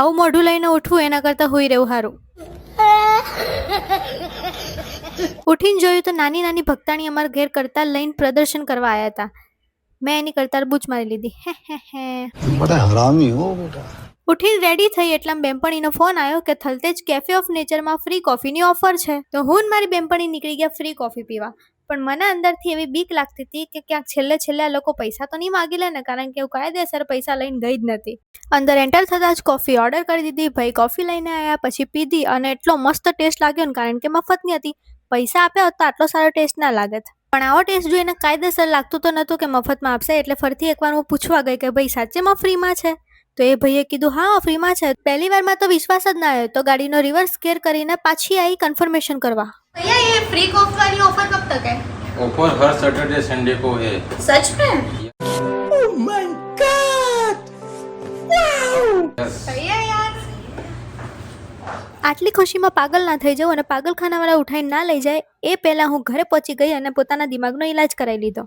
આવું મોઢું લઈને ઉઠવું એના કરતાં હોઈ રહેવું સારું. ઉઠીને જોયું તો નાની નાની ભક્તાણી અમારા ઘેર કરતા લઈને પ્રદર્શન કરવા આવ્યા હતા. મેં એની કરતા બૂચ મારી લીધી. બડા હરામી હો બેટા. ઉઠીને રેડી થઈ એટલામાં બેનપણીનો ફોન આવ્યો કે થલતેજ કેફે ઓફ નેચરમાં ફ્રી કોફીની ઓફર છે. તો હું ને મારી બેનપણી નીકળી ગયા ફ્રી કોફી પીવા. પણ મને અંદરથી એવી બીક લાગતી હતી કે ક્યાંક છેલ્લે આ લોકો પૈસા તો નહીં માગી લે ને, કારણ કે હું કાયદેસર પૈસા લઈને ગઈ જ નથી. અંદર એન્ટર થતાં જ કોફી ઓર્ડર કરી દીધી. ભાઈ કોફી લઈને આવ્યા, પછી પીધી અને એટલો મસ્ત ટેસ્ટ લાગ્યો ને, કારણ કે મફતની હતી. પૈસા આપ્યા હોત તો આટલો સારો ટેસ્ટ ના લાગત. પણ આવો ટેસ્ટ જોઈને કાયદેસર લાગતું તો નહોતું કે મફતમાં આપશે. એટલે ફરીથી એકવાર હું પૂછવા ગઈ કે ભાઈ સાચેમાં ફ્રીમાં છે? તો એ ભાઈએ કીધું હા ફ્રીમાં છે. પહેલી વારમાં તો વિશ્વાસ જ ના આવ્યો, તો ગાડીનો રિવર્સ ગેર કરીને પાછી આવી કન્ફર્મેશન કરવા. भैया ये फ्री कॉफी वाली ऑफर कब तक है? ऑफर हर सैटरडे संडे को है. सच में? Oh my God! Wow! भैया यार આટલી ખુશીમાં પાગલ ના થઈ જાઉં અને પાગલખાનાવાળા ઉઠાઈને ના લઈ જાય એ પહેલાં હું ઘરે પહોંચી ગઈ અને પોતાના દિમાગનો ઈલાજ કરાવી લીધો.